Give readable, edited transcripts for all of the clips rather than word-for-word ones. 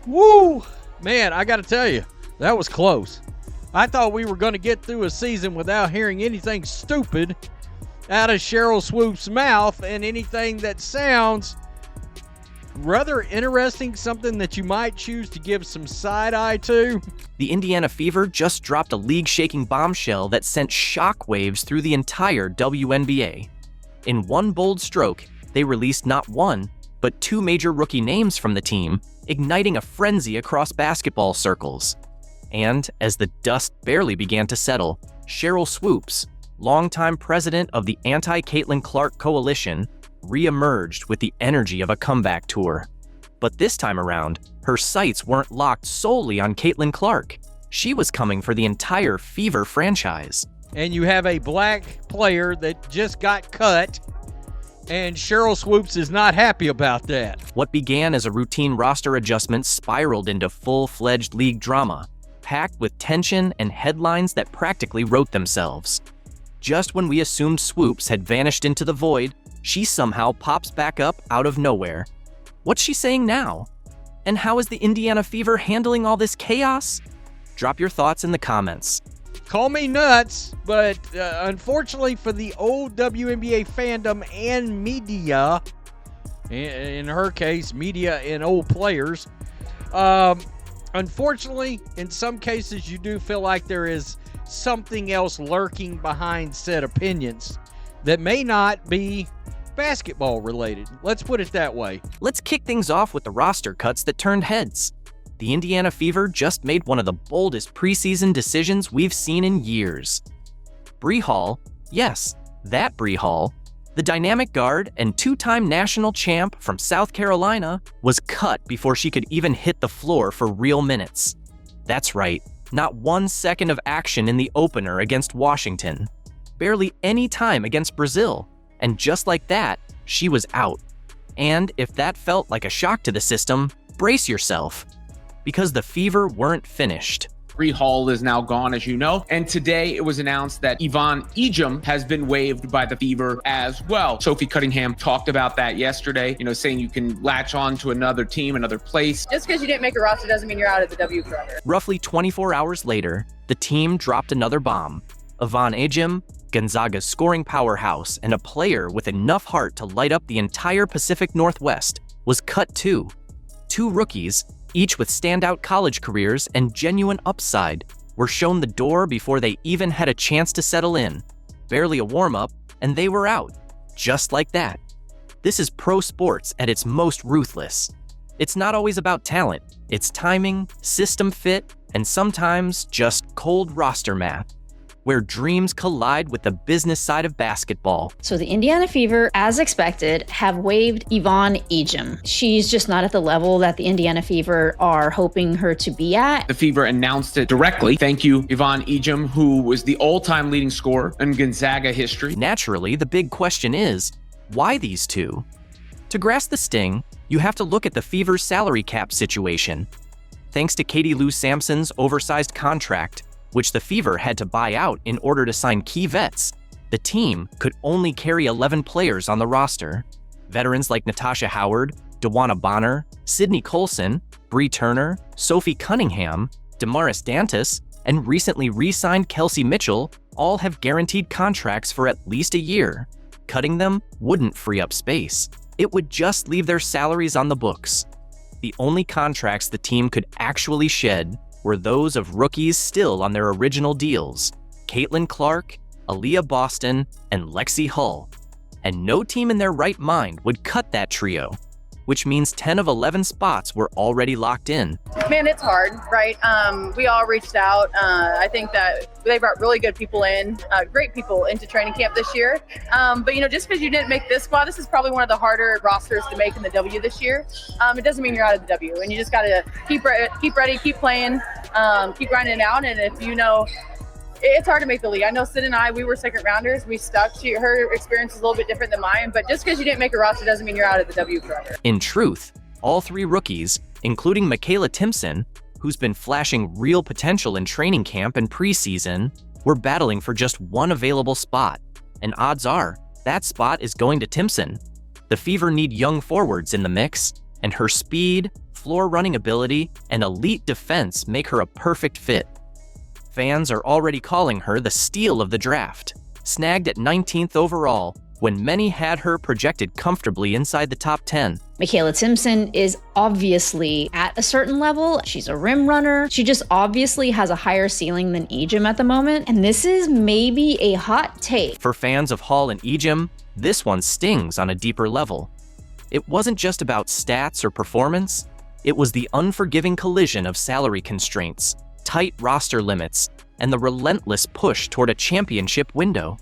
Woo! Man, I got to tell you, that was close. I thought we were going to get through a season without hearing anything stupid out of Sheryl Swoopes' mouth and anything that sounds rather interesting, something that you might choose to give some side-eye to. The Indiana Fever just dropped a league-shaking bombshell that sent shockwaves through the entire WNBA. In one bold stroke, they released not one, but two major rookie names from the team, igniting a frenzy across basketball circles. And as the dust barely began to settle, Sheryl Swoopes, longtime president of the anti-Caitlin Clark Coalition, re-emerged with the energy of a comeback tour. But this time around, her sights weren't locked solely on Caitlin Clark. She was coming for the entire Fever franchise. And you have a black player that just got cut, and Sheryl Swoopes is not happy about that. What began as a routine roster adjustment spiraled into full-fledged league drama, packed with tension and headlines that practically wrote themselves. Just when we assumed Swoopes had vanished into the void, she somehow pops back up out of nowhere. What's she saying now? And how is the Indiana Fever handling all this chaos? Drop your thoughts in the comments. Call me nuts, but unfortunately for the old WNBA fandom and media, in her case, media and old players, unfortunately, in some cases, you do feel like there is something else lurking behind said opinions that may not be basketball related. Let's put it that way. Let's kick things off with the roster cuts that turned heads. The Indiana Fever just made one of the boldest preseason decisions we've seen in years. Bree Hall, yes, that Bree Hall, the dynamic guard and two-time national champ from South Carolina, was cut before she could even hit the floor for real minutes. That's right, not 1 second of action in the opener against Washington. Barely any time against Brazil. And just like that, she was out. And if that felt like a shock to the system, brace yourself. Because the Fever weren't finished. Bree Hall is now gone, as you know. And today it was announced that Yvonne Ejim has been waived by the Fever as well. Sophie Cunningham talked about that yesterday, saying you can latch on to another team, another place. Just because you didn't make a roster doesn't mean you're out of the W forever. Roughly 24 hours later, the team dropped another bomb. Yvonne Ejim, Gonzaga's scoring powerhouse and a player with enough heart to light up the entire Pacific Northwest, was cut too. Two rookies, each with standout college careers and genuine upside, were shown the door before they even had a chance to settle in. Barely a warm-up, and they were out. Just like that. This is pro sports at its most ruthless. It's not always about talent. It's timing, system fit, and sometimes just cold roster math, where dreams collide with the business side of basketball. So the Indiana Fever, as expected, have waived Yvonne Ejim. She's just not at the level that the Indiana Fever are hoping her to be at. The Fever announced it directly. Thank you, Yvonne Ejim, who was the all-time leading scorer in Gonzaga history. Naturally, the big question is, why these two? To grasp the sting, you have to look at the Fever's salary cap situation. Thanks to Katie Lou Sampson's oversized contract, which the Fever had to buy out in order to sign key vets, the team could only carry 11 players on the roster. Veterans like Natasha Howard, DeWanna Bonner, Sydney Colson, Bree Turner, Sophie Cunningham, Damaris Dantas, and recently re-signed Kelsey Mitchell all have guaranteed contracts for at least a year. Cutting them wouldn't free up space. It would just leave their salaries on the books. The only contracts the team could actually shed were those of rookies still on their original deals, Caitlin Clark, Aaliyah Boston, and Lexi Hull. And no team in their right mind would cut that trio, which means 10 of 11 spots were already locked in. Man, it's hard, right? We all reached out. I think that they brought really good people in, great people into training camp this year. But just because you didn't make this squad, this is probably one of the harder rosters to make in the W this year. It doesn't mean you're out of the W, and you just got to keep ready, keep playing, keep grinding it out. And if it's hard to make the league. I know Sid and I, we were second rounders. We stuck. Her experience is a little bit different than mine, but just because you didn't make a roster doesn't mean you're out of the W forever. In truth, all three rookies, including Michaela Timpson, who's been flashing real potential in training camp and preseason, were battling for just one available spot. And odds are, that spot is going to Timpson. The Fever need young forwards in the mix, and her speed, floor running ability and elite defense make her a perfect fit. Fans are already calling her the steal of the draft. Snagged at 19th overall, when many had her projected comfortably inside the top 10. Michaela Simpson is obviously at a certain level. She's a rim runner. She just obviously has a higher ceiling than Ejim at the moment. And this is maybe a hot take. For fans of Hall and Ejim, this one stings on a deeper level. It wasn't just about stats or performance. It was the unforgiving collision of salary constraints, tight roster limits, and the relentless push toward a championship window.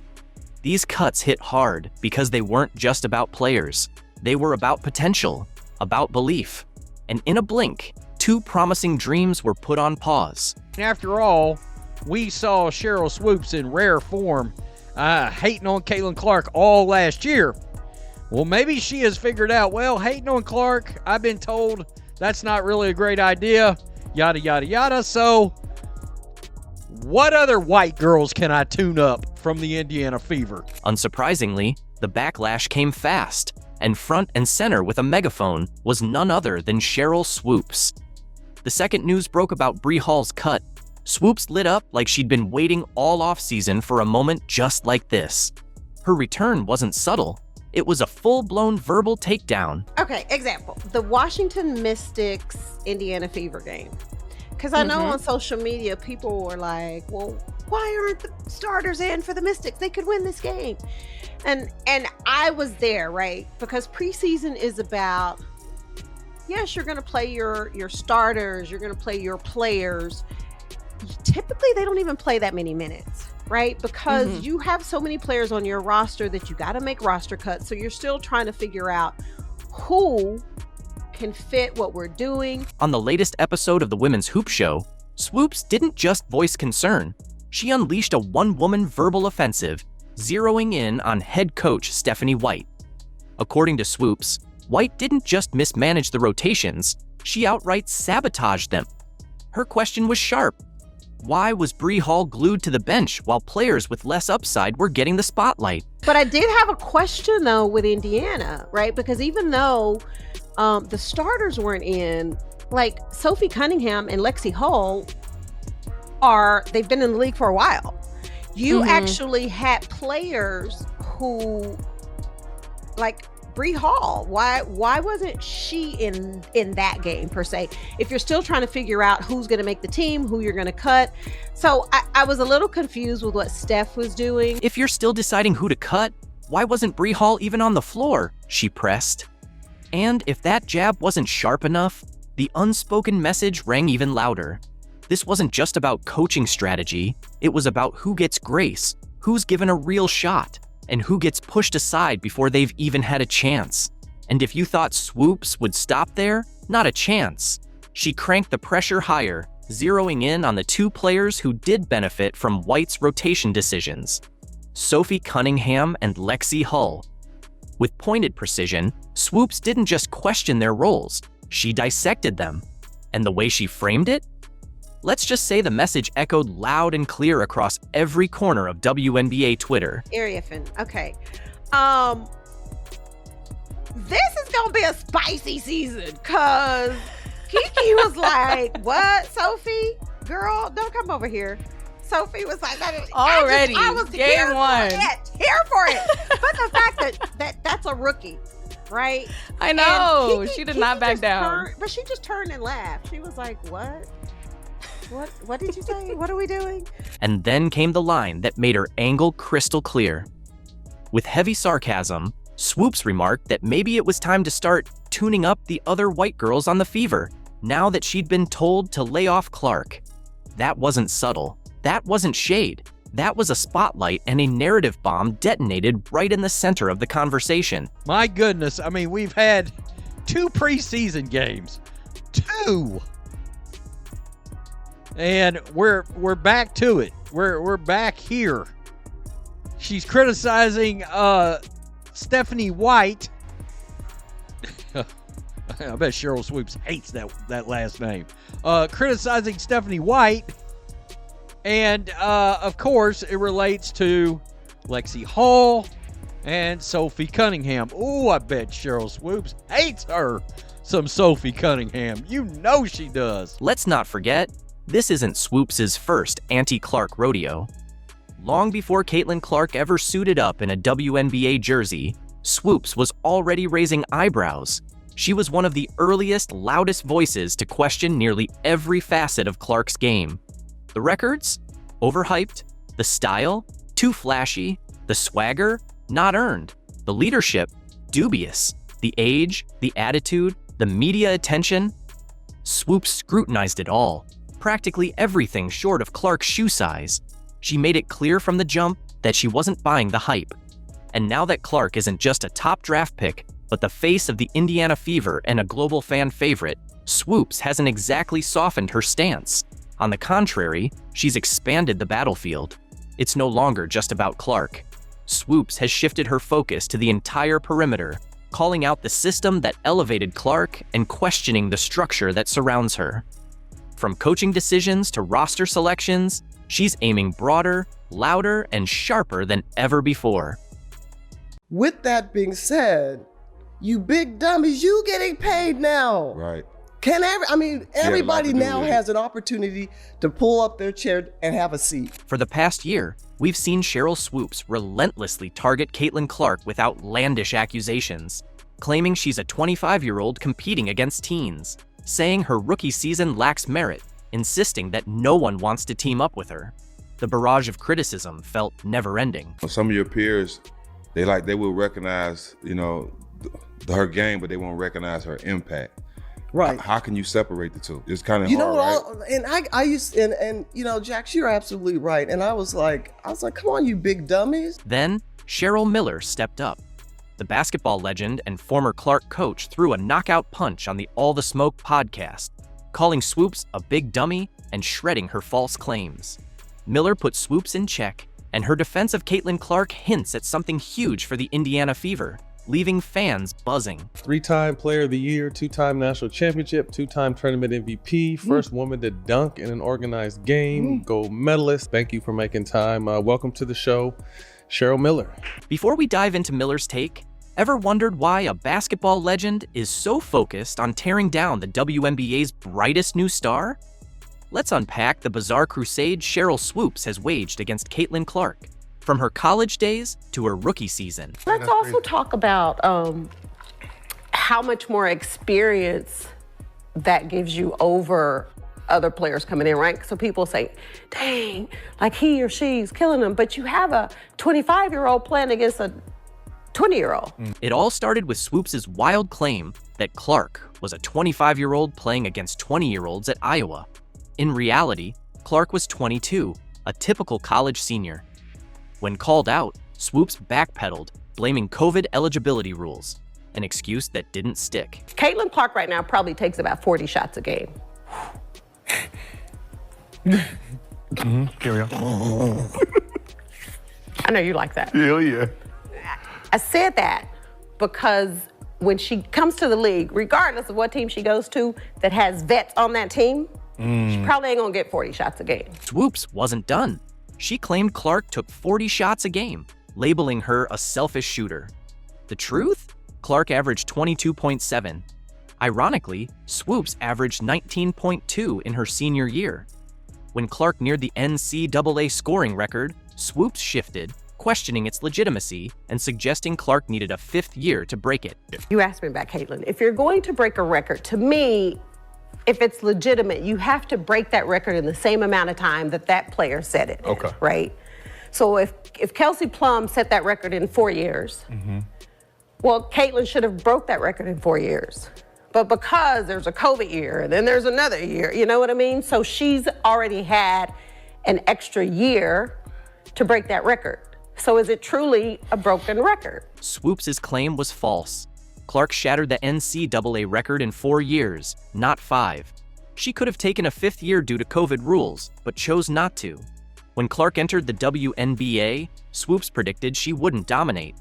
These cuts hit hard because they weren't just about players. They were about potential, about belief. And in a blink, 2 promising dreams were put on pause. After all, we saw Sheryl Swoopes in rare form, hating on Caitlin Clark all last year. Well, maybe she has figured out, well, hating on Clark, I've been told that's not really a great idea, yada, yada, yada. So what other white girls can I tune up from the Indiana Fever? Unsurprisingly, the backlash came fast, and front and center with a megaphone was none other than Sheryl Swoopes. The second news broke about Bree Hall's cut, Swoopes lit up like she'd been waiting all offseason for a moment just like this. Her return wasn't subtle. It was a full-blown verbal takedown. Okay, example. The Washington Mystics Indiana Fever game. Because I know on social media, people were like, well, why aren't the starters in for the Mystics? They could win this game. And I was there, right? Because preseason is about, yes, you're going to play your starters. You're going to play your players. Typically, they don't even play that many minutes, right? Because you have so many players on your roster that you got to make roster cuts. So you're still trying to figure out who can fit what we're doing. On the latest episode of the Women's Hoop Show, Swoopes didn't just voice concern. She unleashed a one-woman verbal offensive, zeroing in on head coach Stephanie White. According to Swoopes, White didn't just mismanage the rotations, she outright sabotaged them. Her question was sharp. Why was Bree Hall glued to the bench while players with less upside were getting the spotlight? But I did have a question, though, with Indiana, right? Because even though the starters weren't in, like Sophie Cunningham and Lexi Hull they've been in the league for a while. You actually had players who, like Bree Hall, why wasn't she in that game per se? If you're still trying to figure out who's going to make the team, who you're going to cut. So I was a little confused with what Steph was doing. If you're still deciding who to cut, why wasn't Bree Hall even on the floor? She pressed. And if that jab wasn't sharp enough, the unspoken message rang even louder. This wasn't just about coaching strategy, it was about who gets grace, who's given a real shot, and who gets pushed aside before they've even had a chance. And if you thought Swoopes would stop there, not a chance. She cranked the pressure higher, zeroing in on the 2 players who did benefit from White's rotation decisions, Sophie Cunningham and Lexi Hull. With pointed precision, Swoopes didn't just question their roles, she dissected them. And the way she framed it? Let's just say the message echoed loud and clear across every corner of WNBA Twitter. Ariafin, okay. This is gonna be a spicy season, cause Kiki was like, what, Sophie? Girl, don't come over here. Sophie was like, already, I was game here 1. Here for it. But the fact that's a rookie, right? I know. Kiki, She did not back down. But she just turned and laughed. She was like, what? What did you say? What are we doing? And then came the line that made her angle crystal clear. With heavy sarcasm, Swoopes remarked that maybe it was time to start tuning up the other white girls on the Fever, now that she'd been told to lay off Clark. That wasn't subtle. That wasn't shade. That was a spotlight and a narrative bomb detonated right in the center of the conversation. My goodness, I mean, we've had 2 preseason games. 2! And we're back to it. We're back here. She's criticizing Stephanie White. I bet Sheryl Swoopes hates that last name. Criticizing Stephanie White. And of course, it relates to Lexi Hull and Sophie Cunningham. Ooh, I bet Sheryl Swoopes hates her. some Sophie Cunningham. You know she does. Let's not forget, this isn't Swoopes' first anti-Clark rodeo. Long before Caitlin Clark ever suited up in a WNBA jersey, Swoopes was already raising eyebrows. She was one of the earliest, loudest voices to question nearly every facet of Clark's game. The records? Overhyped. The style? Too flashy. The swagger? Not earned. The leadership? Dubious. The age? The attitude? The media attention? Swoopes scrutinized it all. Practically everything short of Clark's shoe size. She made it clear from the jump that she wasn't buying the hype. And now that Clark isn't just a top draft pick, but the face of the Indiana Fever and a global fan favorite, Swoopes hasn't exactly softened her stance. On the contrary, she's expanded the battlefield. It's no longer just about Clark. Swoopes has shifted her focus to the entire perimeter, calling out the system that elevated Clark and questioning the structure that surrounds her. From coaching decisions to roster selections, she's aiming broader, louder, and sharper than ever before. With that being said, you big dummies, you getting paid now. Right. Everybody now has an opportunity to pull up their chair and have a seat. For the past year, we've seen Sheryl Swoopes relentlessly target Caitlin Clark with outlandish accusations, claiming she's a 25-year-old competing against teens, saying her rookie season lacks merit, insisting that no one wants to team up with her. The barrage of criticism felt never-ending. Some of your peers, they will recognize, her game, but they won't recognize her impact. Right. How can you separate the two? It's kind of hard, right? I used Jax, you're absolutely right. And I was like, come on, you big dummies. Then Sheryl Miller stepped up. The basketball legend and former Clark coach threw a knockout punch on the All the Smoke podcast, calling Swoopes a big dummy and shredding her false claims. Miller put Swoopes in check, and her defense of Caitlin Clark hints at something huge for the Indiana Fever, leaving fans buzzing. 3-time Player of the Year, 2-time National Championship, 2-time Tournament MVP, first woman to dunk in an organized game, gold medalist. Thank you for making time. Welcome to the show, Sheryl Miller. Before we dive into Miller's take, ever wondered why a basketball legend is so focused on tearing down the WNBA's brightest new star? Let's unpack the bizarre crusade Sheryl Swoopes has waged against Caitlin Clark, from her college days to her rookie season. Let's also talk about how much more experience that gives you over other players coming in, right? So people say, dang, like he or she's killing them, but you have a 25-year-old playing against a 20-year-old. It all started with Swoopes' wild claim that Clark was a 25-year-old playing against 20-year-olds at Iowa. In reality, Clark was 22, a typical college senior. When called out, Swoopes backpedaled, blaming COVID eligibility rules, an excuse that didn't stick. Caitlin Clark right now probably takes about 40 shots a game. Carry on. I know you like that. Hell yeah. I said that because when she comes to the league, regardless of what team she goes to that has vets on that team, she probably ain't gonna get 40 shots a game. Swoopes wasn't done. She claimed Clark took 40 shots a game, labeling her a selfish shooter. The truth? Clark averaged 22.7. Ironically, Swoopes averaged 19.2 in her senior year. When Clark neared the NCAA scoring record, Swoopes shifted, questioning its legitimacy and suggesting Clark needed a 5th year to break it. You asked me about Caitlin. If you're going to break a record, to me, if it's legitimate, you have to break that record in the same amount of time that that player set it. Okay. Right? So if Kelsey Plum set that record in 4 years, well, Caitlin should have broke that record in 4 years. But because there's a COVID year and then there's another year, you know what I mean? So she's already had an extra year to break that record. So is it truly a broken record? Swoopes' claim was false. Clark shattered the NCAA record in 4 years, not 5. She could have taken a 5th year due to COVID rules, but chose not to. When Clark entered the WNBA, Swoopes predicted she wouldn't dominate.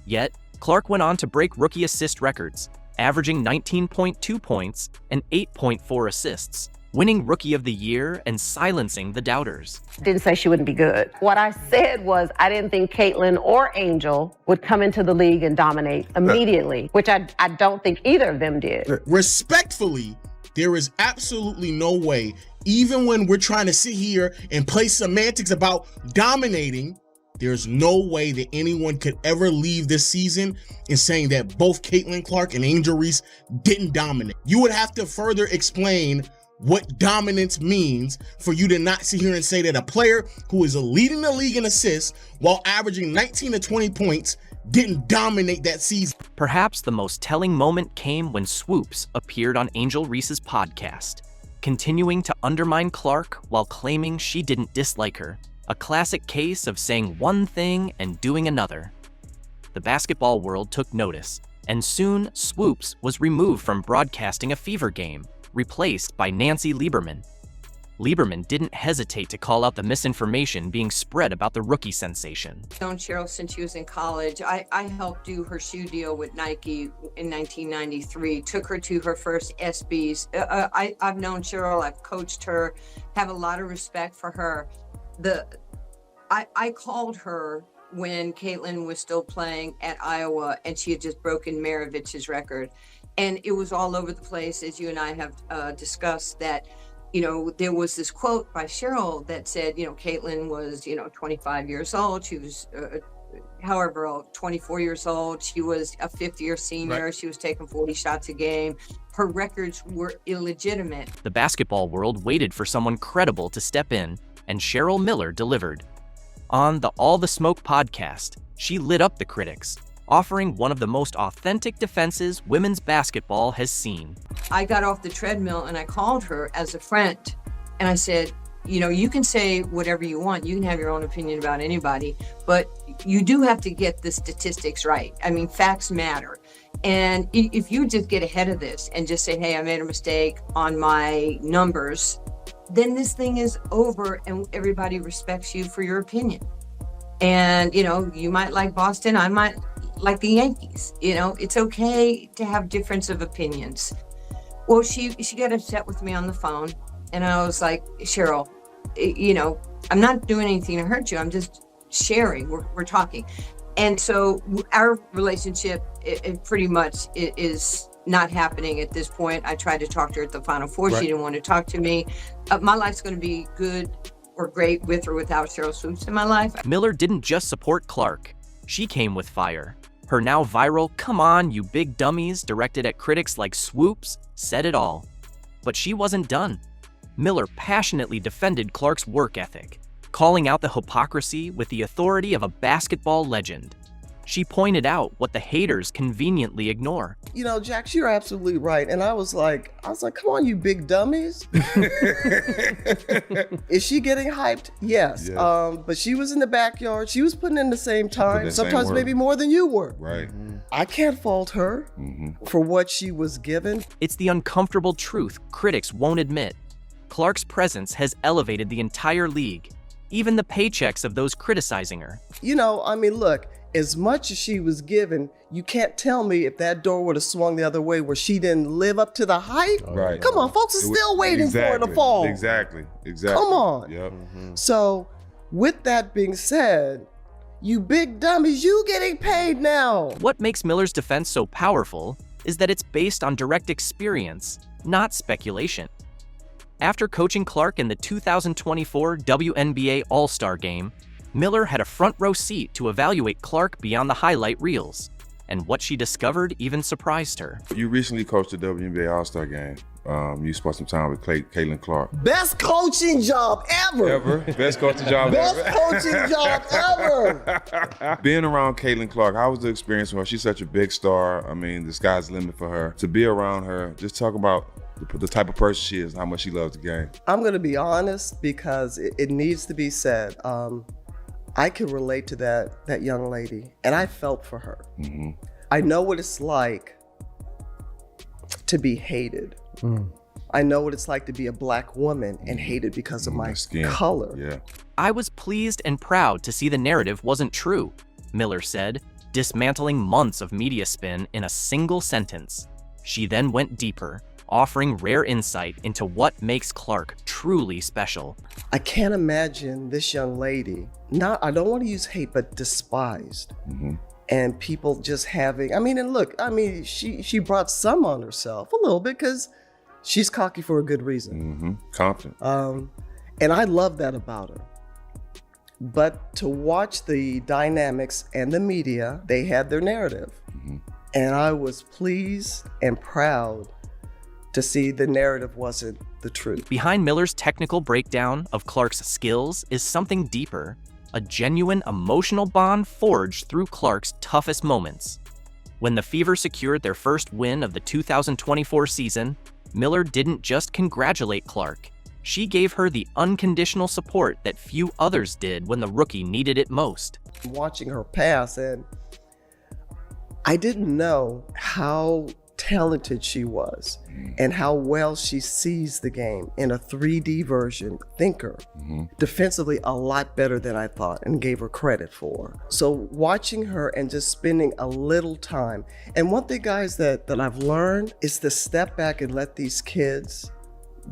Yet, Clark went on to break rookie assist records, averaging 19.2 points and 8.4 assists. winning Rookie of the Year and silencing the doubters. Didn't say she wouldn't be good. What I said was I didn't think Caitlin or Angel would come into the league and dominate immediately, which I don't think either of them did. Respectfully, there is absolutely no way, even when we're trying to sit here and play semantics about dominating, there's no way that anyone could ever leave this season in saying that both Caitlin Clark and Angel Reese didn't dominate. You would have to further explain what dominance means for you to not sit here and say that a player who is leading the league in assists while averaging 19 to 20 points didn't dominate that season. Perhaps the most telling moment came when Swoopes appeared on Angel Reese's podcast, continuing to undermine Clark while claiming she didn't dislike her. A classic case of saying one thing and doing another. The basketball world took notice, and soon Swoopes was removed from broadcasting a Fever game, replaced by Nancy Lieberman. Lieberman didn't hesitate to call out the misinformation being spread about the rookie sensation. I've known Sheryl since she was in college. I helped do her shoe deal with Nike in 1993, took her to her first SBs. I've known Sheryl, I've coached her, have a lot of respect for her. I called her when Caitlin was still playing at Iowa and she had just broken Maravich's record. And it was all over the place, as you and I have discussed, that there was this quote by Sheryl that said, Caitlin was, 25 years old. She was, 24 years old. She was a fifth-year senior. Right. She was taking 40 shots a game. Her records were illegitimate. The basketball world waited for someone credible to step in, and Sheryl Miller delivered. On the All the Smoke podcast, she lit up the critics, offering one of the most authentic defenses women's basketball has seen. I got off the treadmill and I called her as a friend and I said, you can say whatever you want. You can have your own opinion about anybody, but you do have to get the statistics right. I mean, facts matter. And if you just get ahead of this and just say, hey, I made a mistake on my numbers, then this thing is over and everybody respects you for your opinion. And, you might like Boston, I might like the Yankees. It's okay to have difference of opinions. Well, she got upset with me on the phone and I was like, Sheryl, I'm not doing anything to hurt you. I'm just sharing. We're talking. And so our relationship it pretty much is not happening at this point. I tried to talk to her at the Final Four. Right. She didn't want to talk to me. My life's going to be good or great with or without Sheryl Swoopes in my life. Miller didn't just support Clark. She came with fire. Her now viral, "Come on, you big dummies," directed at critics like Swoopes, said it all. But she wasn't done. Miller passionately defended Clark's work ethic, calling out the hypocrisy with the authority of a basketball legend. She pointed out what the haters conveniently ignore. Jax, you're absolutely right. And I was like, come on, you big dummies. Is she getting hyped? Yes. But she was in the backyard. She was putting in the same time, sometimes maybe more than you were. Right. I can't fault her for what she was given. It's the uncomfortable truth critics won't admit. Clark's presence has elevated the entire league, even the paychecks of those criticizing her. Look, as much as she was given, you can't tell me if that door would have swung the other way where she didn't live up to the hype. Right. Come on, folks are still waiting for her to fall. Exactly. Come on. Yep. So, with that being said, you big dummies, you getting paid now. What makes Miller's defense so powerful is that it's based on direct experience, not speculation. After coaching Clark in the 2024 WNBA All-Star Game, Miller had a front-row seat to evaluate Clark beyond the highlight reels, and what she discovered even surprised her. You recently coached the WNBA All-Star Game. You spent some time with Caitlin Clark. Best coaching job ever. Best coaching job ever. Best coaching job ever. Being around Caitlin Clark, how was the experience for her? She's such a big star. I mean, the sky's the limit for her. To be around her, just talk about the type of person she is and how much she loves the game. I'm going to be honest because it needs to be said. I can relate to that young lady, and I felt for her. I know what it's like to be hated. I know what it's like to be a Black woman and hated because of my color. Yeah. I was pleased and proud to see the narrative wasn't true, Miller said, dismantling months of media spin in a single sentence. She then went deeper, offering rare insight into what makes Clark truly special. I can't imagine this young lady, I don't want to use hate, but despised. And people just having, she brought some on herself a little bit because she's cocky for a good reason. Confident. And I love that about her. But to watch the dynamics and the media, they had their narrative. And I was pleased and proud to see the narrative wasn't the truth. Behind Miller's technical breakdown of Clark's skills is something deeper, a genuine emotional bond forged through Clark's toughest moments. When the Fever secured their first win of the 2024 season, Miller didn't just congratulate Clark. She gave her the unconditional support that few others did when the rookie needed it most. Watching her pass, and I didn't know how talented she was and how well she sees the game in a 3D version, thinker. Defensively, a lot better than I thought and gave her credit for. So watching her and just spending a little time. And one thing, guys, that I've learned is to step back and let these kids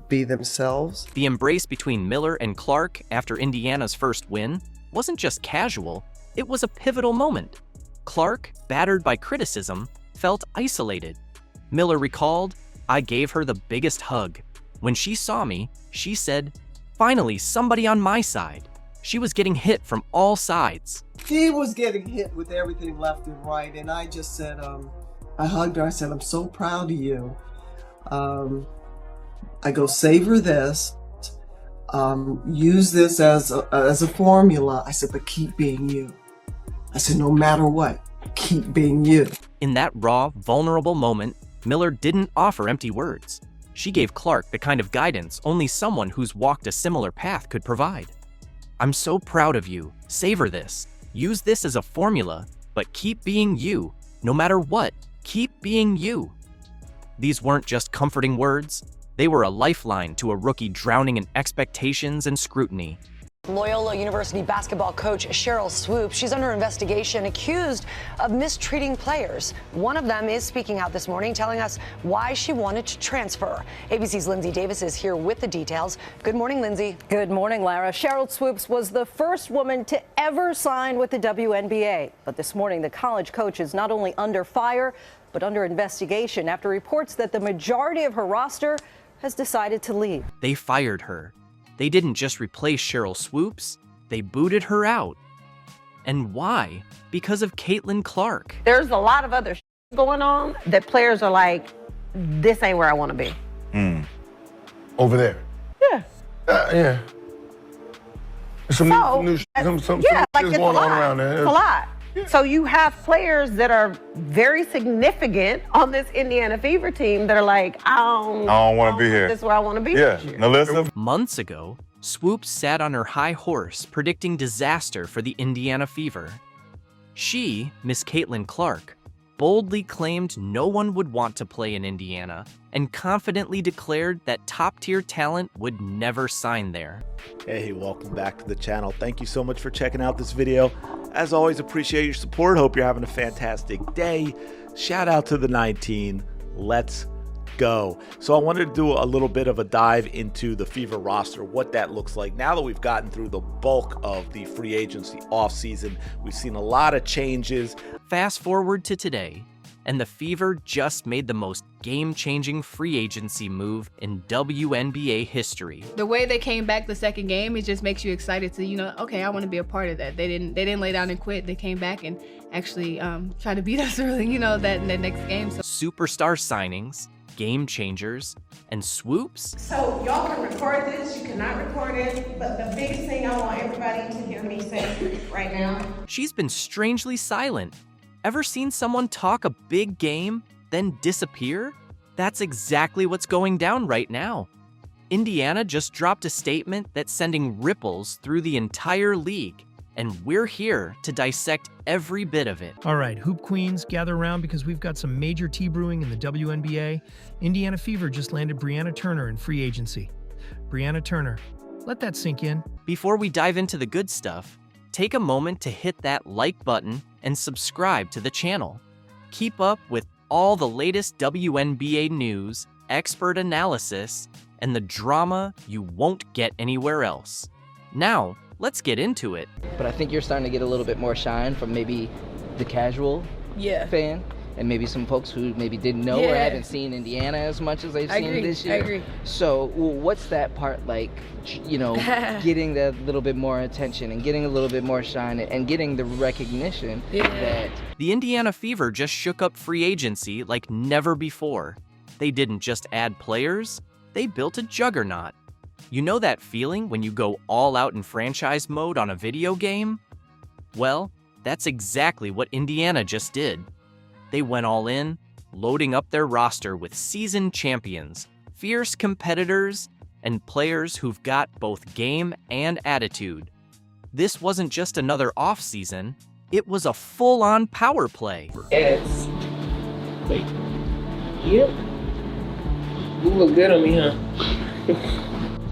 be themselves. The embrace between Miller and Clark after Indiana's first win wasn't just casual, it was a pivotal moment. Clark, battered by criticism, felt isolated. Miller recalled, "I gave her the biggest hug. When she saw me, she said, 'Finally, somebody on my side.' She was getting hit from all sides." She was getting hit with everything left and right, and I just said, I hugged her, I said, "I'm so proud of you." I go, savor this, use this as a formula. I said, but keep being you. I said, no matter what, keep being you. In that raw, vulnerable moment, Miller didn't offer empty words. She gave Clark the kind of guidance only someone who's walked a similar path could provide. "I'm so proud of you. Savor this. Use this as a formula, but keep being you. No matter what, keep being you." These weren't just comforting words. They were a lifeline to a rookie drowning in expectations and scrutiny. Loyola University basketball coach Sheryl Swoopes, she's under investigation, accused of mistreating players. One of them is speaking out this morning, telling us why she wanted to transfer. ABC's Lindsay Davis is here with the details. Good morning, Lindsay. Good morning, Lara. Sheryl Swoopes was the first woman to ever sign with the WNBA. But this morning, the college coach is not only under fire, but under investigation after reports that the majority of her roster has decided to leave. They fired her. They didn't just replace Sheryl Swoopes, they booted her out. And why? Because of Caitlin Clark. There's a lot of other going on that players are like, this ain't where I want to be. Over there? Yeah. Yeah. Some new it's going a on lot. around there. It's a lot. So you have players that are very significant on this Indiana Fever team that are like, I don't want to be here. This is where I want to be. Yeah. Now listen. Months ago, Swoopes sat on her high horse predicting disaster for the Indiana Fever. She, Miss Caitlin Clark, boldly claimed no one would want to play in Indiana and confidently declared that top-tier talent would never sign there. Hey, welcome back to the channel. Thank you so much for checking out this video. As always, appreciate your support. Hope you're having a fantastic day. Shout out to the 19. Let's go. So I wanted to do a little bit of a dive into the Fever roster, what that looks like. Now that we've gotten through the bulk of the free agency offseason, we've seen a lot of changes. Fast forward to today, and the Fever just made the most game-changing free agency move in WNBA history. The way they came back the second game, it just makes you excited to, okay, I want to be a part of that. They didn't lay down and quit. They came back and actually tried to beat us early, that next game. So. Superstar signings, game changers, and Swoopes. So y'all can record this, you cannot record it, but the biggest thing I want everybody to hear me say right now. She's been strangely silent. Ever seen someone talk a big game, then disappear? That's exactly what's going down right now. Indiana just dropped a statement that's sending ripples through the entire league, and we're here to dissect every bit of it. All right, Hoop Queens, gather around because we've got some major tea brewing in the WNBA. Indiana Fever just landed Brianna Turner in free agency. Brianna Turner, let that sink in. Before we dive into the good stuff, take a moment to hit that like button and subscribe to the channel. Keep up with all the latest WNBA news, expert analysis, and the drama you won't get anywhere else. Now, let's get into it. But I think you're starting to get a little bit more shine from maybe the casual fan, and maybe some folks who maybe didn't know or haven't seen Indiana as much as they've seen this year. I agree. So what's that part like, you know, getting that little bit more attention and getting a little bit more shine and getting the recognition that... The Indiana Fever just shook up free agency like never before. They didn't just add players, they built a juggernaut. You know that feeling when you go all out in franchise mode on a video game? Well, that's exactly what Indiana just did. They went all in, loading up their roster with seasoned champions, fierce competitors, and players who've got both game and attitude. This wasn't just another off-season, it was a full-on power play. Yes. Wait. Yep. You look good on me, huh?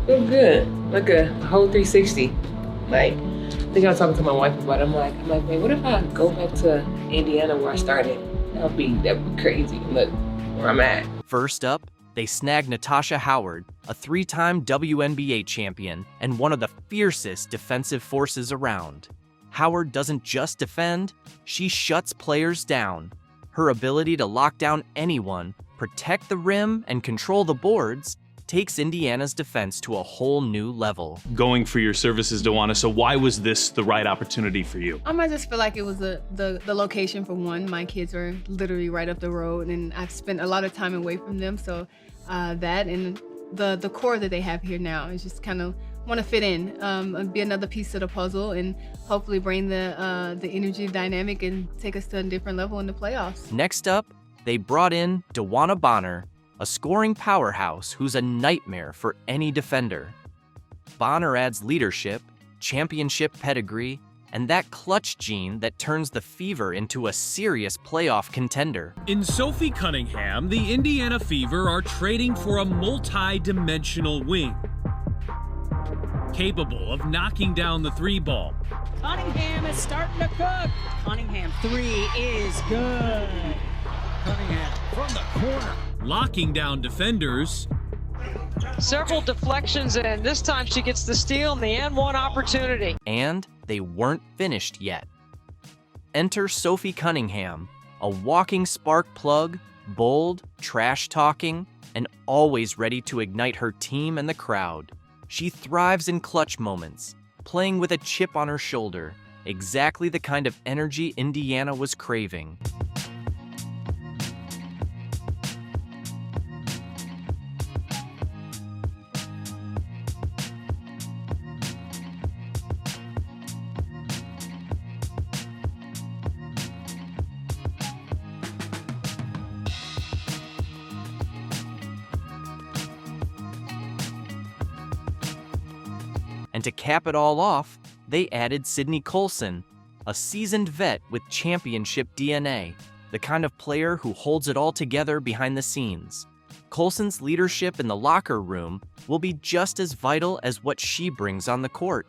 Look good. Like a whole 360. Like, I think I was talking to my wife about it. I'm like, man, what if I go back to Indiana where I started? That would be crazy. Look where I'm at. First up, they snagged Natasha Howard, a 3-time WNBA champion and one of the fiercest defensive forces around. Howard doesn't just defend, she shuts players down. Her ability to lock down anyone, protect the rim, and control the boards takes Indiana's defense to a whole new level. Going for your services, Dawana, so why was this the right opportunity for you? I just feel like it was the location for one. My kids are literally right up the road, and I've spent a lot of time away from them, so that and the core that they have here now is just kind of want to fit in, and be another piece of the puzzle, and hopefully bring the energy dynamic and take us to a different level in the playoffs. Next up, they brought in Dawana Bonner, a scoring powerhouse who's a nightmare for any defender. Bonner adds leadership, championship pedigree, and that clutch gene that turns the Fever into a serious playoff contender. In Sophie Cunningham, the Indiana Fever are trading for a multi-dimensional wing, capable of knocking down the 3-ball. Cunningham is starting to cook. Cunningham 3 is good. Cunningham from the corner. Locking down defenders. Several deflections, and this time she gets the steal and the N1 opportunity. And they weren't finished yet. Enter Sophie Cunningham, a walking spark plug, bold, trash-talking, and always ready to ignite her team and the crowd. She thrives in clutch moments, playing with a chip on her shoulder, exactly the kind of energy Indiana was craving. And to cap it all off, they added Sydney Colson, a seasoned vet with championship DNA, the kind of player who holds it all together behind the scenes. Colson's leadership in the locker room will be just as vital as what she brings on the court.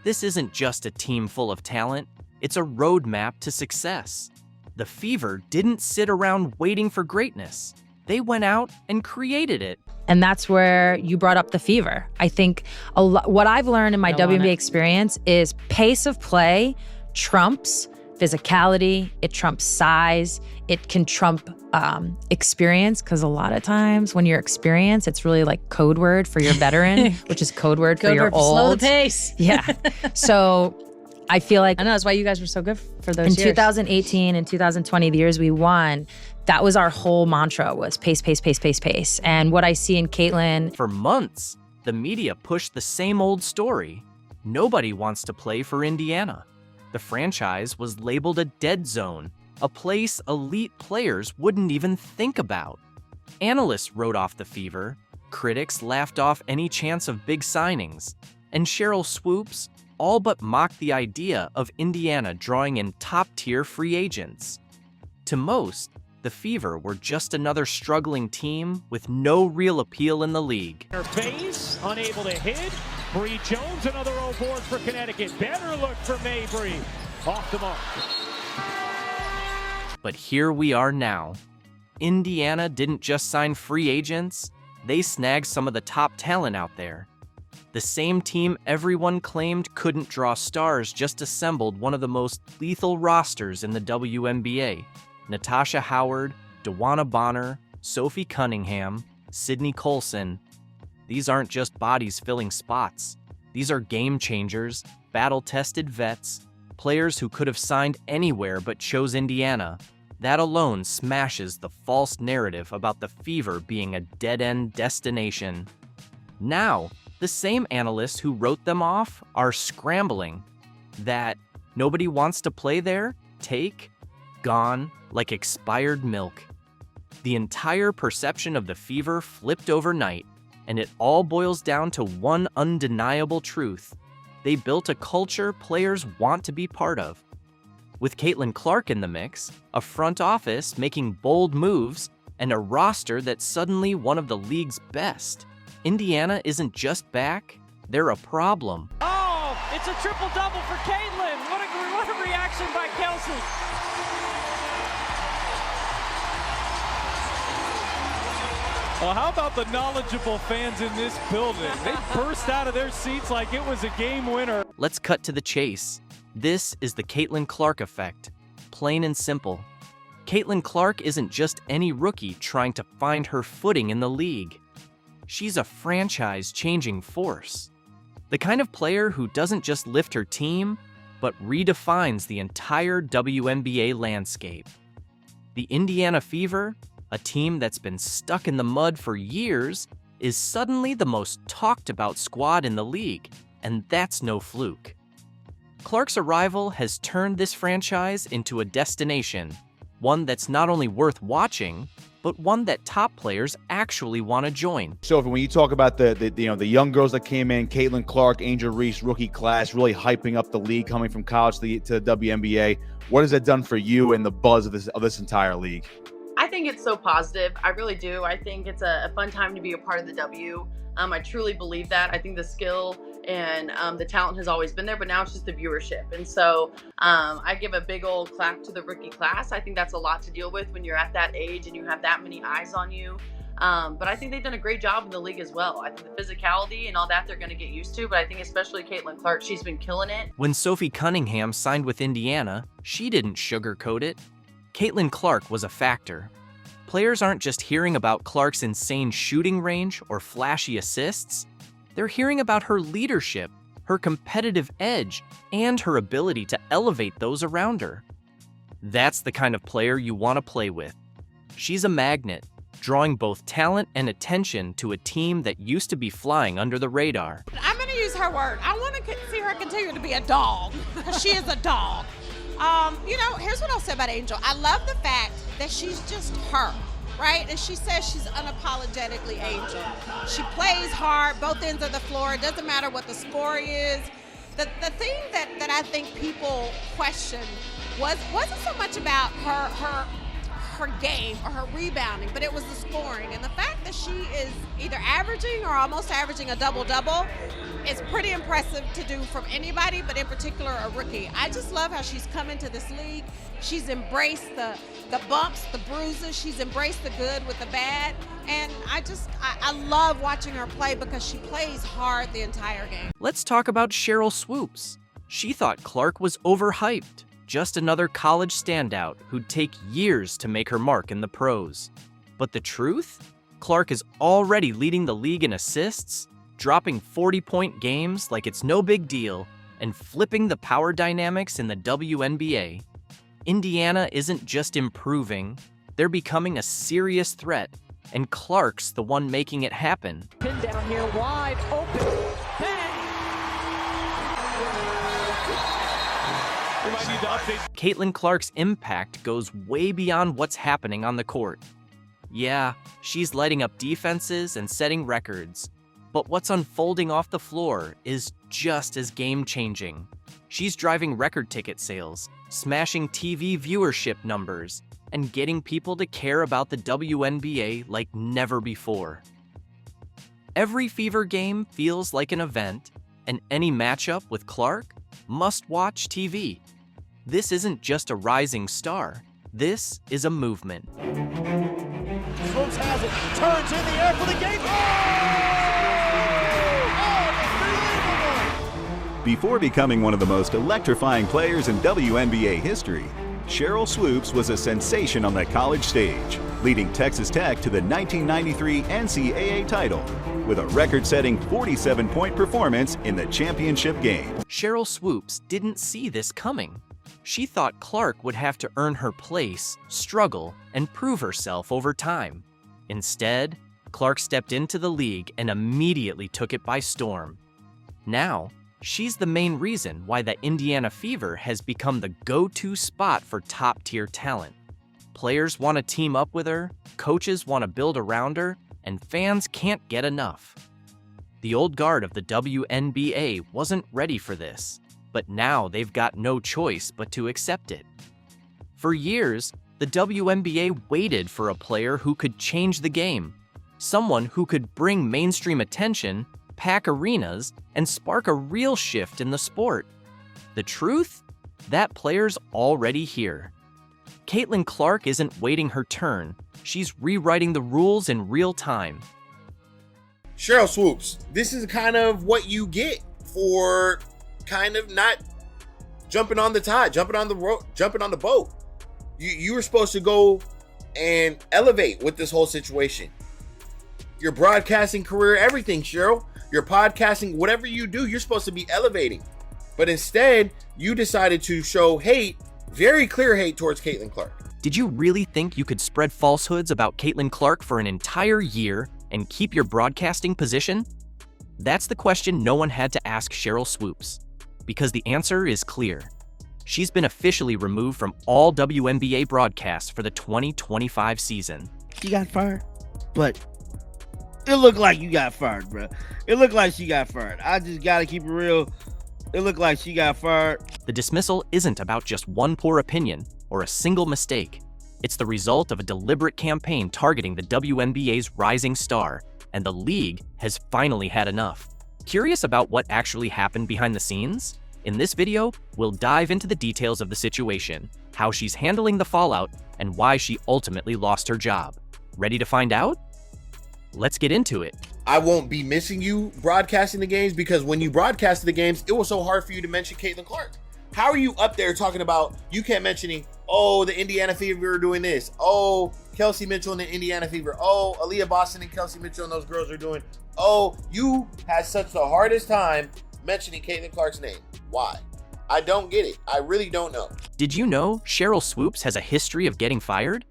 This isn't just a team full of talent, it's a roadmap to success. The Fever didn't sit around waiting for greatness. They went out and created it. And that's where you brought up the Fever. I think what I've learned in my WNBA experience is pace of play trumps physicality, it trumps size, it can trump experience, because a lot of times when you're experienced, it's really like code word for your veteran, which is code word for your old. Slow the pace. Yeah. So I feel like I know that's why you guys were so good for those in years. 2018 and 2020, the years we won, that was our whole mantra, was pace, pace, pace, pace, pace. And what I see in Caitlin. For months, the media pushed the same old story. Nobody wants to play for Indiana. The franchise was labeled a dead zone, a place elite players wouldn't even think about. Analysts wrote off the Fever, critics laughed off any chance of big signings, and Sheryl Swoopes all but mocked the idea of Indiana drawing in top-tier free agents. To most, the Fever were just another struggling team with no real appeal in the league. Her face, unable to hit. Bree Jones, another 0 board for Connecticut. Better look for Bree. Off the mark. But here we are now. Indiana didn't just sign free agents, they snagged some of the top talent out there. The same team everyone claimed couldn't draw stars just assembled one of the most lethal rosters in the WNBA. Natasha Howard, DeWanna Bonner, Sophie Cunningham, Sydney Colson. These aren't just bodies filling spots. These are game changers, battle-tested vets, players who could have signed anywhere but chose Indiana. That alone smashes the false narrative about the Fever being a dead-end destination. Now, the same analysts who wrote them off are scrambling. That nobody wants to play there, take, gone, like expired milk. The entire perception of the Fever flipped overnight, and it all boils down to one undeniable truth. They built a culture players want to be part of. With Caitlin Clark in the mix, a front office making bold moves, and a roster that's suddenly one of the league's best, Indiana isn't just back, they're a problem. Oh, it's a triple-double for Caitlin. What a reaction by Kelsey. Well, how about the knowledgeable fans in this building? They burst out of their seats like it was a game winner. Let's cut to the chase. This is the Caitlin Clark effect. Plain and simple. Caitlin Clark isn't just any rookie trying to find her footing in the league. She's a franchise-changing force. The kind of player who doesn't just lift her team, but redefines the entire WNBA landscape. The Indiana Fever, a team that's been stuck in the mud for years, is suddenly the most talked about squad in the league, and that's no fluke. Clark's arrival has turned this franchise into a destination, one that's not only worth watching, but one that top players actually want to join. So when you talk about the young girls that came in, Caitlin Clark, Angel Reese, rookie class, really hyping up the league coming from college to the WNBA, what has that done for you and the buzz of this entire league? I think it's so positive. I really do. I think it's a fun time to be a part of the W. I truly believe that. I think the skill and the talent has always been there, but now it's just the viewership. And so I give a big old clap to the rookie class. I think that's a lot to deal with when you're at that age and you have that many eyes on you. But I think they've done a great job in the league as well. I think the physicality and all that they're going to get used to, but I think especially Caitlin Clark, she's been killing it. When Sophie Cunningham signed with Indiana, she didn't sugarcoat it. Caitlin Clark was a factor. Players aren't just hearing about Clark's insane shooting range or flashy assists. They're hearing about her leadership, her competitive edge, and her ability to elevate those around her. That's the kind of player you want to play with. She's a magnet, drawing both talent and attention to a team that used to be flying under the radar. I'm going to use her word. I want to see her continue to be a dog, because she is a dog. Here's what I'll say about Angel. I love the fact that she's just her, right? And she says she's unapologetically Angel. She plays hard, both ends of the floor. It doesn't matter what the score is. The thing that I think people question wasn't so much about her game or her rebounding, but it was the scoring. And the fact that she is either averaging or almost averaging a double-double is pretty impressive to do from anybody, but in particular a rookie. I just love how she's come into this league. She's embraced the bumps, the bruises. She's embraced the good with the bad. And I love watching her play because she plays hard the entire game. Let's talk about Sheryl Swoopes. She thought Clark was overhyped. Just another college standout who'd take years to make her mark in the pros. But the truth? Clark is already leading the league in assists, dropping 40-point games like it's no big deal, and flipping the power dynamics in the WNBA. Indiana isn't just improving, they're becoming a serious threat, and Clark's the one making it happen. Pin down here, wide open. Caitlin Clark's impact goes way beyond what's happening on the court. Yeah, she's lighting up defenses and setting records, but what's unfolding off the floor is just as game-changing. She's driving record ticket sales, smashing TV viewership numbers, and getting people to care about the WNBA like never before. Every Fever game feels like an event, and any matchup with Clark must-watch TV. This isn't just a rising star. This is a movement. Swoopes has it, turns in the air for the game. Before becoming one of the most electrifying players in WNBA history, Sheryl Swoopes was a sensation on the college stage, leading Texas Tech to the 1993 NCAA title with a record-setting 47-point performance in the championship game. Sheryl Swoopes didn't see this coming. She thought Clark would have to earn her place, struggle, and prove herself over time. Instead, Clark stepped into the league and immediately took it by storm. Now, she's the main reason why the Indiana Fever has become the go-to spot for top-tier talent. Players want to team up with her, coaches want to build around her, and fans can't get enough. The old guard of the WNBA wasn't ready for this, but now they've got no choice but to accept it. For years, the WNBA waited for a player who could change the game, someone who could bring mainstream attention, pack arenas, and spark a real shift in the sport. The truth? That player's already here. Caitlin Clark isn't waiting her turn. She's rewriting the rules in real time. Sheryl Swoopes, this is kind of what you get for kind of not jumping on the tide, jumping on the boat. You were supposed to go and elevate with this whole situation. Your broadcasting career, everything, Sheryl. Your podcasting, whatever you do, you're supposed to be elevating. But instead, you decided to show hate, very clear hate towards Caitlin Clark. Did you really think you could spread falsehoods about Caitlin Clark for an entire year and keep your broadcasting position? That's the question no one had to ask Sheryl Swoopes, because the answer is clear. She's been officially removed from all WNBA broadcasts for the 2025 season. She got fired, but it looked like you got fired, bro. It looked like she got fired. I just gotta keep it real. It looked like she got fired. The dismissal isn't about just one poor opinion or a single mistake. It's the result of a deliberate campaign targeting the WNBA's rising star, and the league has finally had enough. Curious about what actually happened behind the scenes? In this video, we'll dive into the details of the situation, how she's handling the fallout, and why she ultimately lost her job. Ready to find out? Let's get into it. I won't be missing you broadcasting the games, because when you broadcasted the games, it was so hard for you to mention Caitlin Clark. How are you up there talking about, you kept mentioning, oh, the Indiana Fever are doing this. Oh, Kelsey Mitchell and the Indiana Fever. Oh, Aaliyah Boston and Kelsey Mitchell and those girls are doing. Oh, you had such the hardest time mentioning Caitlin Clark's name. Why? I don't get it. I really don't know. Did you know Sheryl Swoopes has a history of getting fired?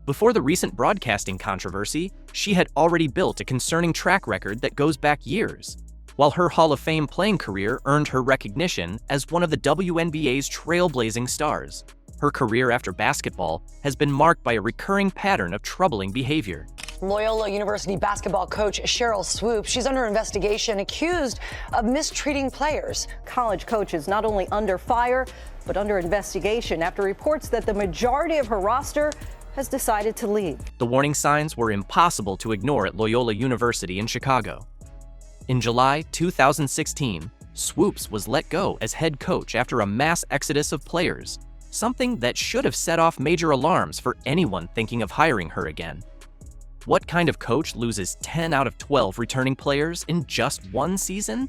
Before the recent broadcasting controversy, she had already built a concerning track record that goes back years, while her Hall of Fame playing career earned her recognition as one of the WNBA's trailblazing stars. Her career after basketball has been marked by a recurring pattern of troubling behavior. Loyola University basketball coach Sheryl Swoopes, she's under investigation, accused of mistreating players. College coach is not only under fire, but under investigation after reports that the majority of her roster has decided to leave. The warning signs were impossible to ignore at Loyola University in Chicago. In July 2016, Swoopes was let go as head coach after a mass exodus of players, something that should have set off major alarms for anyone thinking of hiring her again. What kind of coach loses 10 out of 12 returning players in just one season?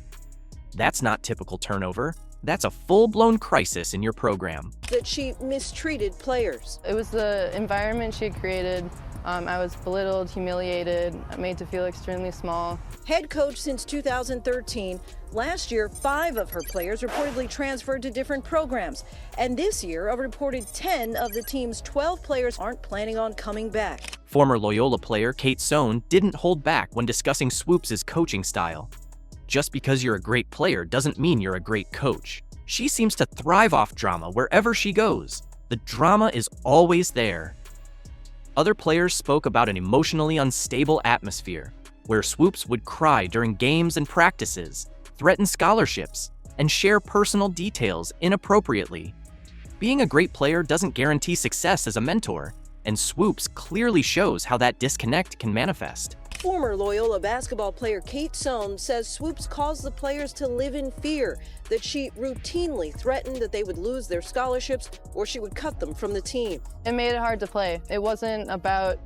That's not typical turnover. That's a full-blown crisis in your program. That she mistreated players. It was the environment she created. I was belittled, humiliated, made to feel extremely small. Head coach since 2013. Last year, 5 of her players reportedly transferred to different programs. And this year, a reported 10 of the team's 12 players aren't planning on coming back. Former Loyola player Kate Sohn didn't hold back when discussing Swoopes' coaching style. Just because you're a great player doesn't mean you're a great coach. She seems to thrive off drama wherever she goes. The drama is always there. Other players spoke about an emotionally unstable atmosphere, where Swoopes would cry during games and practices, threaten scholarships, and share personal details inappropriately. Being a great player doesn't guarantee success as a mentor, and Swoopes clearly shows how that disconnect can manifest. Former Loyola basketball player Kate Sohn says Swoopes caused the players to live in fear, that she routinely threatened that they would lose their scholarships or she would cut them from the team. It made it hard to play. It wasn't about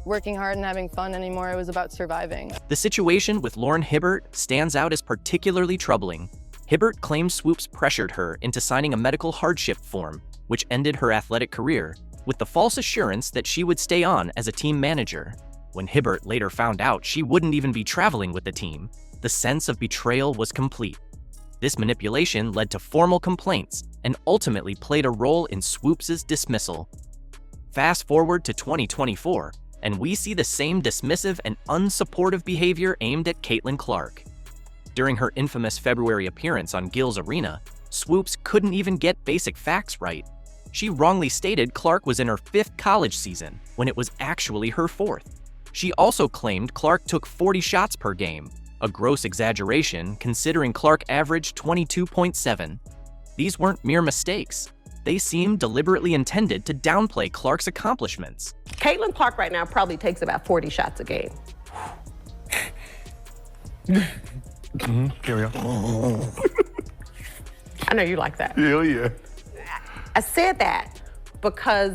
working hard and having fun anymore. It was about surviving. The situation with Lauren Hibbert stands out as particularly troubling. Hibbert claims Swoopes pressured her into signing a medical hardship form, which ended her athletic career, with the false assurance that she would stay on as a team manager. When Hibbert later found out she wouldn't even be traveling with the team, the sense of betrayal was complete. This manipulation led to formal complaints and ultimately played a role in Swoopes' dismissal. Fast forward to 2024, and we see the same dismissive and unsupportive behavior aimed at Caitlin Clark. During her infamous February appearance on Gil's Arena, Swoopes couldn't even get basic facts right. She wrongly stated Clark was in her 5th college season, when it was actually her 4th. She also claimed Clark took 40 shots per game, a gross exaggeration considering Clark averaged 22.7. These weren't mere mistakes. They seemed deliberately intended to downplay Clark's accomplishments. Caitlin Clark right now probably takes about 40 shots a game. Carry on. I know you like that. Hell yeah. I said that because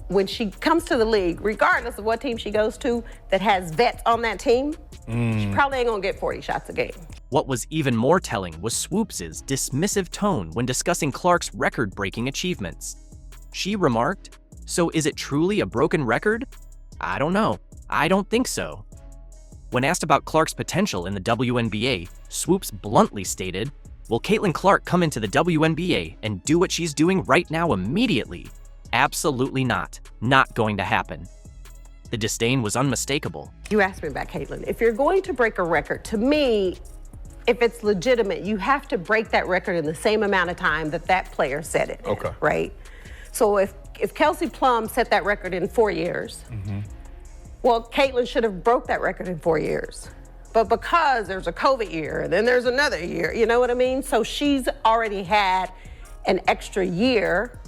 when she comes to the league, regardless of what team she goes to that has vets on that team, she probably ain't gonna get 40 shots a game. What was even more telling was Swoopes' dismissive tone when discussing Clark's record-breaking achievements. She remarked, "So is it truly a broken record? I don't know. I don't think so." When asked about Clark's potential in the WNBA, Swoopes bluntly stated, "Will Caitlin Clark come into the WNBA and do what she's doing right now immediately? Absolutely not. Not going to happen." The disdain was unmistakable. You asked me about Caitlin. If you're going to break a record, to me, if it's legitimate, you have to break that record in the same amount of time that that player set it. Okay. Right? So if Kelsey Plum set that record in 4 years, well, Caitlin should have broke that record in 4 years. But because there's a COVID year, and then there's another year, you know what I mean? So she's already had an extra year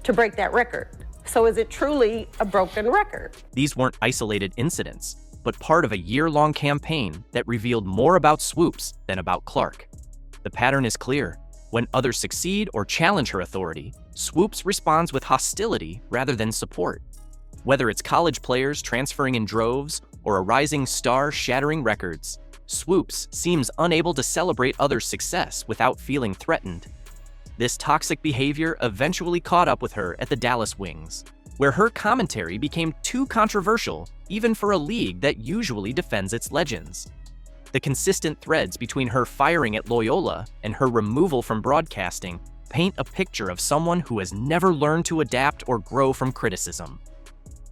to break that record. So is it truly a broken record? These weren't isolated incidents, but part of a year-long campaign that revealed more about Swoopes than about Clark. The pattern is clear. When others succeed or challenge her authority, Swoopes responds with hostility rather than support. Whether it's college players transferring in droves or a rising star shattering records, Swoopes seems unable to celebrate others' success without feeling threatened. This toxic behavior eventually caught up with her at the Dallas Wings, where her commentary became too controversial even for a league that usually defends its legends. The consistent threads between her firing at Loyola and her removal from broadcasting paint a picture of someone who has never learned to adapt or grow from criticism.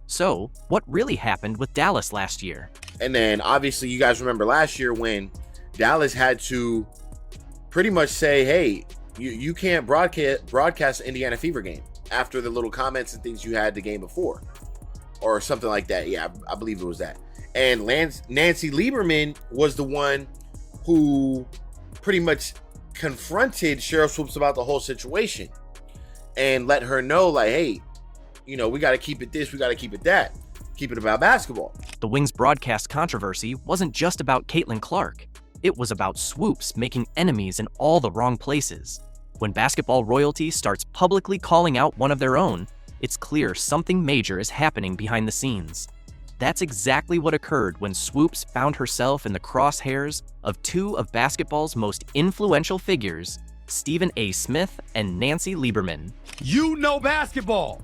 So, what really happened with Dallas last year? And then obviously you guys remember last year when Dallas had to pretty much say, hey, you can't broadcast the Indiana Fever game after the little comments and things you had the game before or something like that. Yeah, I believe it was that. And Nancy Lieberman was the one who pretty much confronted Sheryl Swoopes about the whole situation and let her know, like, hey, you know, we got to keep it this, we got to keep it that, keep it about basketball. The Wings broadcast controversy wasn't just about Caitlin Clark. It was about Swoopes making enemies in all the wrong places. When basketball royalty starts publicly calling out one of their own, it's clear something major is happening behind the scenes. That's exactly what occurred when Swoopes found herself in the crosshairs of two of basketball's most influential figures, Stephen A. Smith and Nancy Lieberman. You know basketball.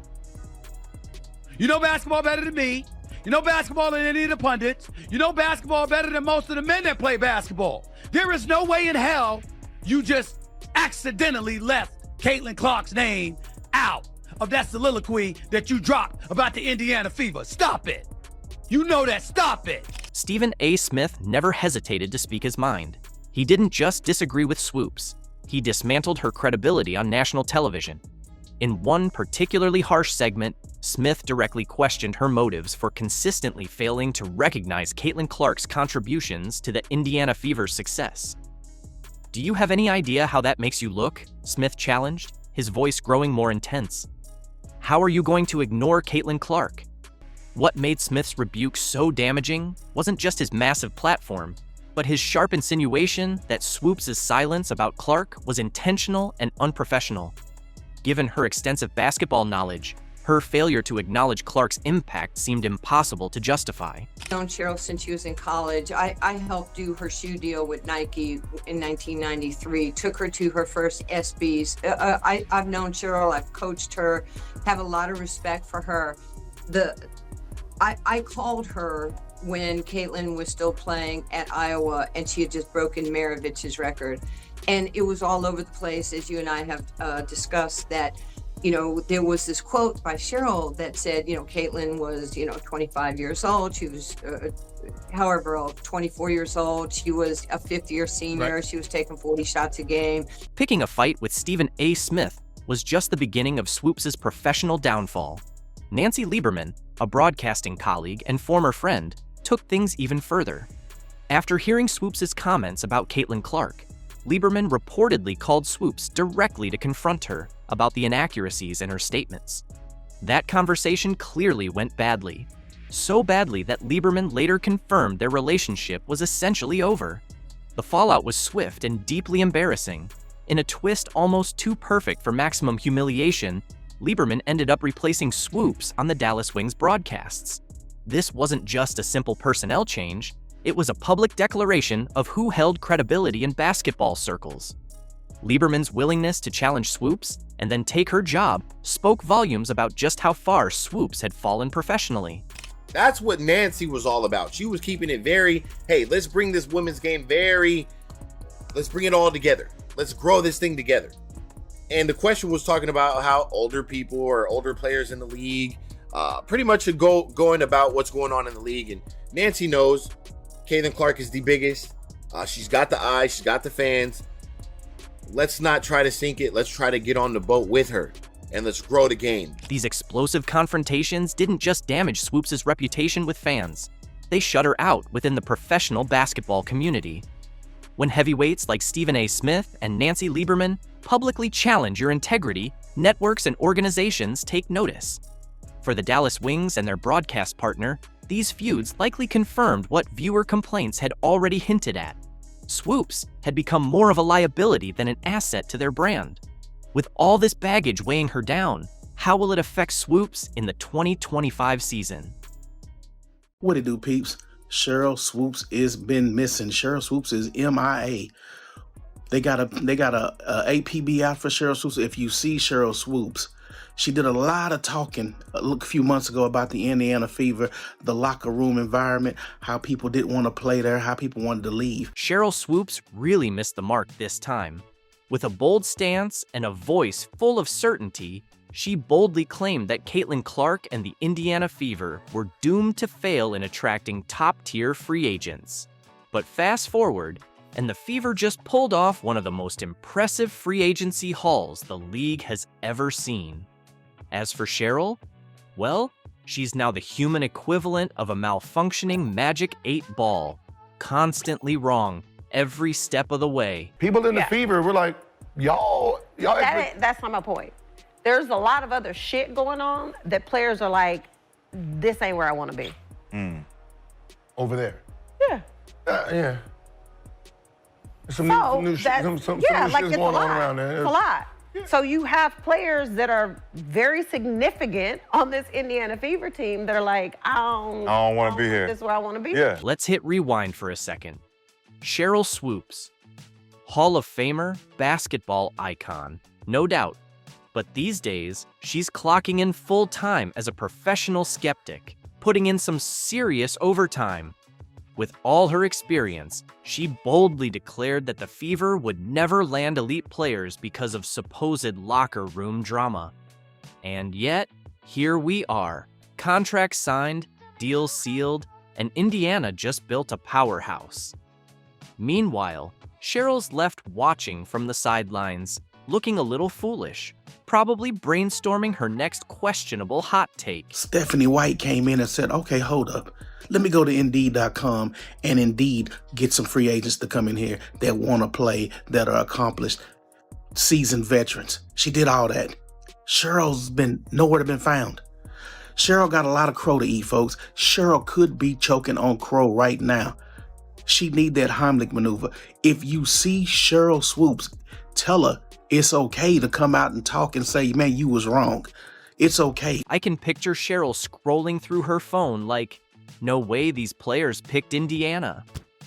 You know basketball better than me. You know basketball than any of the pundits. You know basketball better than most of the men that play basketball. There is no way in hell you just accidentally left Caitlin Clark's name out of that soliloquy that you dropped about the Indiana Fever. Stop it. You know that. Stop it. Stephen A. Smith never hesitated to speak his mind. He didn't just disagree with Swoopes. He dismantled her credibility on national television. In one particularly harsh segment, Smith directly questioned her motives for consistently failing to recognize Caitlin Clark's contributions to the Indiana Fever's success. "Do you have any idea how that makes you look?" Smith challenged, his voice growing more intense. "How are you going to ignore Caitlin Clark?" What made Smith's rebuke so damaging wasn't just his massive platform, but his sharp insinuation that Swoopes' silence about Clark was intentional and unprofessional. Given her extensive basketball knowledge, Her failure to acknowledge Clark's impact seemed impossible to justify. I've known Sheryl since she was in college. I helped do her shoe deal with Nike in 1993, took her to her first ESPYs. I've known Sheryl, I've coached her, have a lot of respect for her. I called her when Caitlin was still playing at Iowa and she had just broken Maravich's record. And it was all over the place, as you and I have discussed, that there was this quote by Sheryl that said, Caitlin was, 25 years old. She was, however old, 24 years old. She was a fifth-year senior. Right. She was taking 40 shots a game. Picking a fight with Stephen A. Smith was just the beginning of Swoopes' professional downfall. Nancy Lieberman, a broadcasting colleague and former friend, took things even further. After hearing Swoopes' comments about Caitlin Clark, Lieberman reportedly called Swoopes directly to confront her about the inaccuracies in her statements. That conversation clearly went badly. So badly that Lieberman later confirmed their relationship was essentially over. The fallout was swift and deeply embarrassing. In a twist almost too perfect for maximum humiliation, Lieberman ended up replacing Swoopes on the Dallas Wings broadcasts. This wasn't just a simple personnel change. It was a public declaration of who held credibility in basketball circles. Lieberman's willingness to challenge Swoopes and then take her job spoke volumes about just how far Swoopes had fallen professionally. That's what Nancy was all about. She was keeping it very, hey, let's bring this women's game let's bring it all together. Let's grow this thing together. And the question was talking about how older people or older players in the league pretty much should going about what's going on in the league. And Nancy knows Caitlin Clark is the biggest. She's got the eyes. She's got the fans. Let's not try to sink it. Let's try to get on the boat with her, and let's grow the game. These explosive confrontations didn't just damage Swoopes' reputation with fans. They shut her out within the professional basketball community. When heavyweights like Stephen A. Smith and Nancy Lieberman publicly challenge your integrity, networks and organizations take notice. For the Dallas Wings and their broadcast partner, these feuds likely confirmed what viewer complaints had already hinted at. Swoopes had become more of a liability than an asset to their brand. With all this baggage weighing her down, how will it affect Swoopes in the 2025 season? What it do, peeps? Sheryl Swoopes is been missing. Sheryl Swoopes is MIA. They got a APB out for Sheryl Swoopes. If you see Sheryl Swoopes, she did a lot of talking a few months ago about the Indiana Fever, the locker room environment, how people didn't want to play there, how people wanted to leave. Sheryl Swoopes really missed the mark this time. With a bold stance and a voice full of certainty, she boldly claimed that Caitlin Clark and the Indiana Fever were doomed to fail in attracting top-tier free agents. But fast forward, and the Fever just pulled off one of the most impressive free agency hauls the league has ever seen. As for Sheryl, well, she's now the human equivalent of a malfunctioning Magic 8 ball, constantly wrong every step of the way. People in the Fever were like, y'all. That's not my point. There's a lot of other shit going on that players are like, this ain't where I want to be. Over there. Yeah. Yeah. Some new shit going on around there. It's a lot. Yeah. So you have players that are very significant on this Indiana Fever team that are like, I don't want to be here. This is where I want to be. Yeah. Let's hit rewind for a second. Sheryl Swoopes, Hall of Famer, basketball icon, no doubt. But these days, she's clocking in full-time as a professional skeptic, putting in some serious overtime. With all her experience, she boldly declared that the Fever would never land elite players because of supposed locker room drama. And yet, here we are, contracts signed, deals sealed, and Indiana just built a powerhouse. Meanwhile, Sheryl's left watching from the sidelines, looking a little foolish, probably brainstorming her next questionable hot take. Stephanie White came in and said, okay, hold up. Let me go to Indeed.com and Indeed get some free agents to come in here that want to play, that are accomplished, seasoned veterans. She did all that. Sheryl's been nowhere to been found. Sheryl got a lot of crow to eat, folks. Sheryl could be choking on crow right now. She need that Heimlich maneuver. If you see Sheryl Swoopes, tell her it's okay to come out and talk and say, man, you was wrong. It's okay. I can picture Sheryl scrolling through her phone like, no way these players picked Indiana.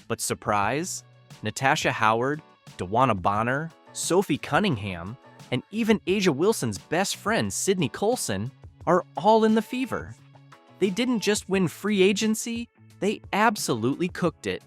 But surprise, Natasha Howard, DeWanna Bonner, Sophie Cunningham, and even Asia Wilson's best friend, Sydney Colson, are all in the Fever. They didn't just win free agency, they absolutely cooked it.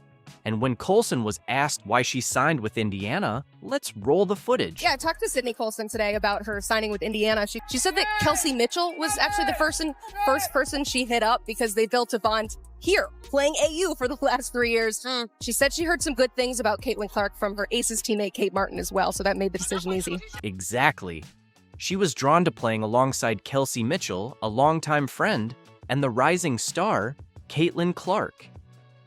And when Colson was asked why she signed with Indiana, let's roll the footage. Yeah, I talked to Sydney Colson today about her signing with Indiana. She said that Kelsey Mitchell was actually the first person she hit up because they built a bond here, playing AU for the last 3 years. She said she heard some good things about Caitlin Clark from her Aces teammate Kate Martin as well, so that made the decision easy. Exactly. She was drawn to playing alongside Kelsey Mitchell, a longtime friend, and the rising star, Caitlin Clark.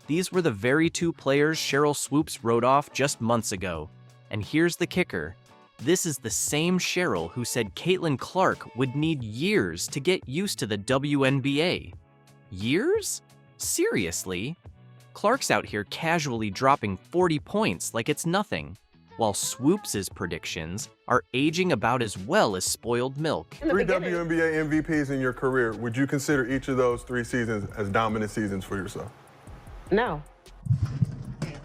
These were the very two players Sheryl Swoopes wrote off just months ago. And here's the kicker. This is the same Sheryl who said Caitlin Clark would need years to get used to the WNBA. Years? Seriously? Clark's out here casually dropping 40 points like it's nothing, while Swoopes' predictions are aging about as well as spoiled milk. 3 WNBA MVPs in your career. Would you consider each of those 3 seasons as dominant seasons for yourself? No.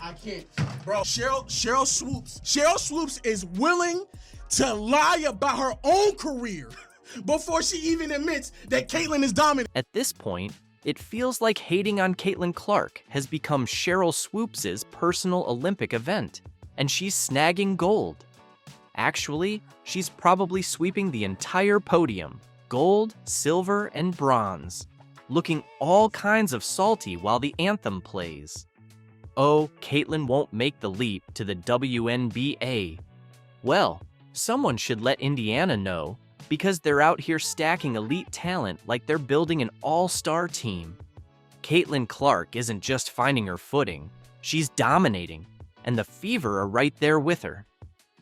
I can't. Bro, Sheryl Swoopes is willing to lie about her own career before she even admits that Caitlin is dominant. At this point, it feels like hating on Caitlin Clark has become Sheryl Swoopes' personal Olympic event, and she's snagging gold. Actually, she's probably sweeping the entire podium, gold, silver, and bronze, looking all kinds of salty while the anthem plays. Oh, Caitlin won't make the leap to the WNBA. Well, someone should let Indiana know, because they're out here stacking elite talent like they're building an all-star team. Caitlin Clark isn't just finding her footing, she's dominating, and the Fever are right there with her.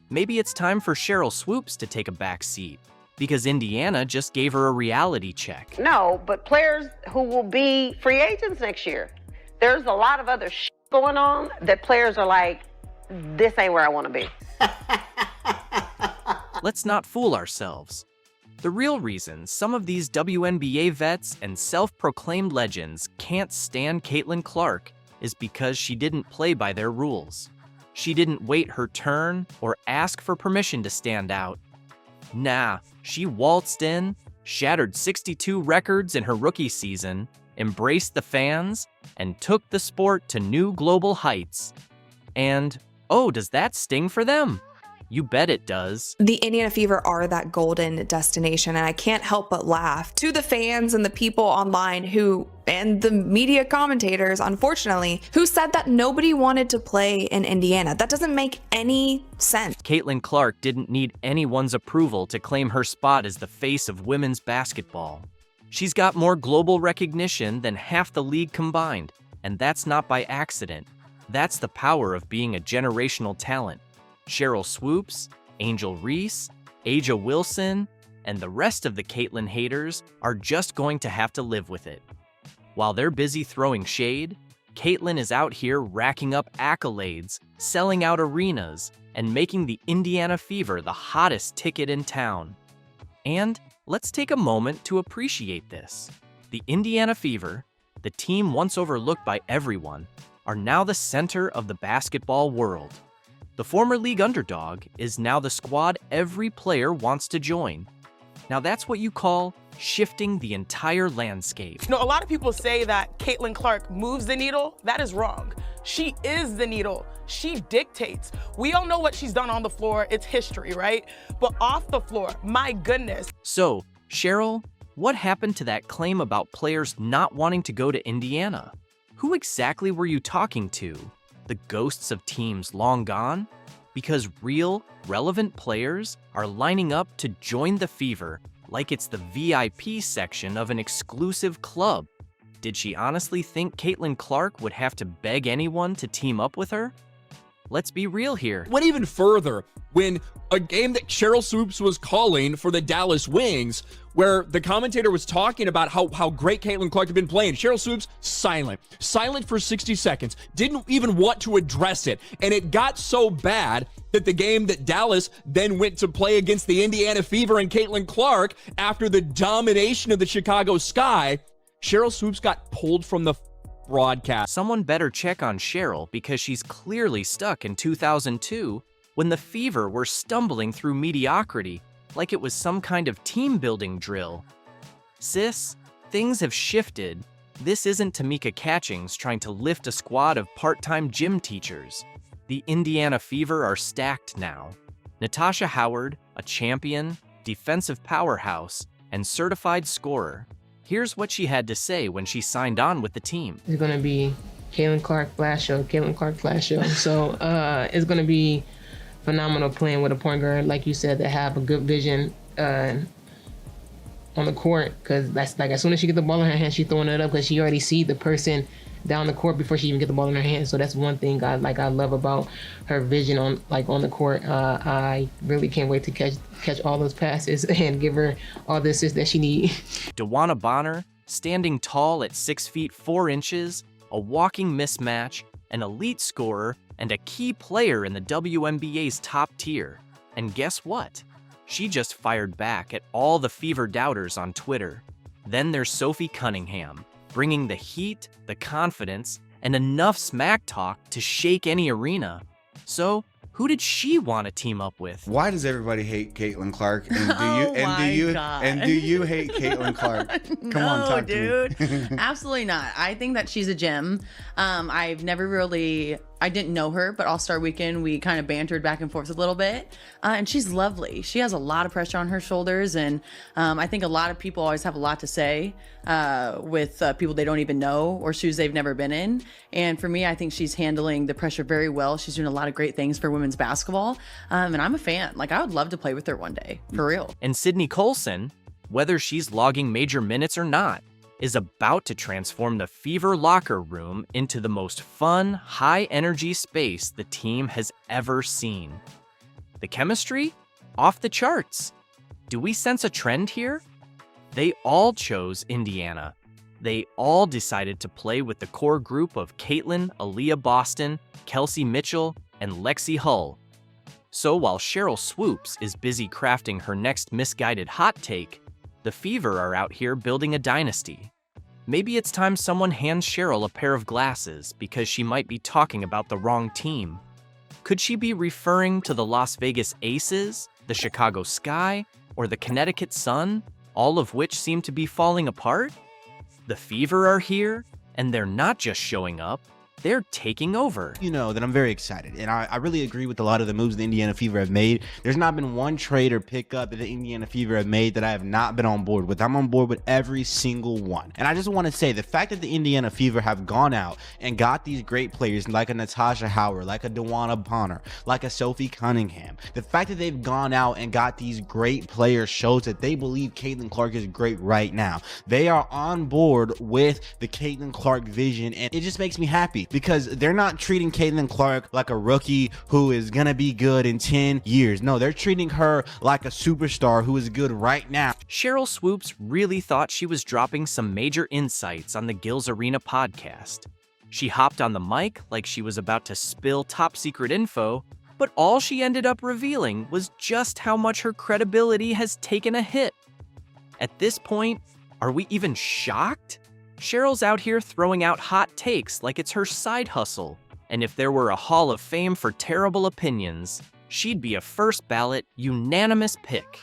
Maybe it's time for Sheryl Swoopes to take a back seat, because Indiana just gave her a reality check. No, but players who will be free agents next year. There's a lot of other shit going on that players are like, this ain't where I want to be. Let's not fool ourselves. The real reason some of these WNBA vets and self-proclaimed legends can't stand Caitlin Clark is because she didn't play by their rules. She didn't wait her turn or ask for permission to stand out. Nah, she waltzed in, shattered 62 records in her rookie season, embraced the fans, and took the sport to new global heights. And, oh, does that sting for them? You bet it does. The Indiana Fever are that golden destination, and I can't help but laugh to the fans and the people online and the media commentators, unfortunately, who said that nobody wanted to play in Indiana. That doesn't make any sense. Caitlin Clark didn't need anyone's approval to claim her spot as the face of women's basketball. She's got more global recognition than half the league combined, and that's not by accident. That's the power of being a generational talent. Sheryl Swoopes, Angel Reese, Asia Wilson, and the rest of the Caitlin haters are just going to have to live with it. While they're busy throwing shade, Caitlin is out here racking up accolades, selling out arenas, and making the Indiana Fever the hottest ticket in town. And let's take a moment to appreciate this. The Indiana Fever, the team once overlooked by everyone, are now the center of the basketball world. The former league underdog is now the squad every player wants to join. Now that's what you call shifting the entire landscape. You know, a lot of people say that Caitlin Clark moves the needle. That is wrong. She is the needle. She dictates. We all know what she's done on the floor. It's history, right? But off the floor, my goodness. So, Sheryl, what happened to that claim about players not wanting to go to Indiana? Who exactly were you talking to? The ghosts of teams long gone? Because real, relevant players are lining up to join the Fever like it's the VIP section of an exclusive club. Did she honestly think Caitlin Clark would have to beg anyone to team up with her? Let's be real here. Went even further when a game that Sheryl Swoopes was calling for the Dallas Wings, where the commentator was talking about how great Caitlin Clark had been playing. Sheryl Swoopes, silent for 60 seconds, didn't even want to address it. And it got so bad that the game that Dallas then went to play against the Indiana Fever and Caitlin Clark, after the domination of the Chicago Sky, Sheryl Swoopes got pulled from the broadcast. Someone better check on Sheryl, because she's clearly stuck in 2002 when the Fever were stumbling through mediocrity like it was some kind of team-building drill. Sis, things have shifted. This isn't Tamika Catchings trying to lift a squad of part-time gym teachers. The Indiana Fever are stacked now. Natasha Howard, a champion, defensive powerhouse, and certified scorer. Here's what she had to say when she signed on with the team. It's going to be Caitlin Clark Flash Show. So it's going to be phenomenal playing with a point guard, like you said, that have a good vision on the court. Because that's like, as soon as she get the ball in her hand, she's throwing it up because she already see the person down the court before she even get the ball in her hand. So that's one thing I love about her vision on the court. I really can't wait to catch all those passes and give her all the assists that she needs. DeWanna Bonner, standing tall at 6 feet 4 inches, a walking mismatch, an elite scorer, and a key player in the WNBA's top tier. And guess what? She just fired back at all the Fever doubters on Twitter. Then there's Sophie Cunningham, bringing the heat, the confidence, and enough smack talk to shake any arena. So, who did she want to team up with? Why does everybody hate Caitlin Clark? And do you hate Caitlin Clark? Come on, talk dude. to me. Absolutely not. I think that she's a gem. I didn't know her, but All-Star Weekend, we kind of bantered back and forth a little bit. And she's lovely. She has a lot of pressure on her shoulders. And I think a lot of people always have a lot to say with people they don't even know or shoes they've never been in. And for me, I think she's handling the pressure very well. She's doing a lot of great things for women's basketball. And I'm a fan. Like, I would love to play with her one day, for real. And Sydney Colson, whether she's logging major minutes or not, is about to transform the Fever locker room into the most fun, high-energy space the team has ever seen. The chemistry? Off the charts. Do we sense a trend here? They all chose Indiana. They all decided to play with the core group of Caitlin, Aaliyah Boston, Kelsey Mitchell, and Lexi Hull. So while Sheryl Swoopes is busy crafting her next misguided hot take, the Fever are out here building a dynasty. Maybe it's time someone hands Sheryl a pair of glasses because she might be talking about the wrong team. Could she be referring to the Las Vegas Aces, the Chicago Sky, or the Connecticut Sun, all of which seem to be falling apart? The Fever are here, and they're not just showing up. They're taking over. You know that I'm very excited, and I really agree with a lot of the moves the Indiana Fever have made. There's not been one trade or pickup that the Indiana Fever have made that I have not been on board with. I'm on board with every single one. And I just want to say the fact that the Indiana Fever have gone out and got these great players like a Natasha Howard, like a DeWanna Bonner, like a Sophie Cunningham, the fact that they've gone out and got these great players shows that they believe Caitlin Clark is great right now. They are on board with the Caitlin Clark vision, and it just makes me happy, because they're not treating Caitlin Clark like a rookie who is going to be good in 10 years. No, they're treating her like a superstar who is good right now. Sheryl Swoopes really thought she was dropping some major insights on the Gills Arena podcast. She hopped on the mic like she was about to spill top secret info, but all she ended up revealing was just how much her credibility has taken a hit. At this point, are we even shocked? Sheryl's out here throwing out hot takes like it's her side hustle, and if there were a Hall of Fame for terrible opinions, she'd be a first ballot, unanimous pick.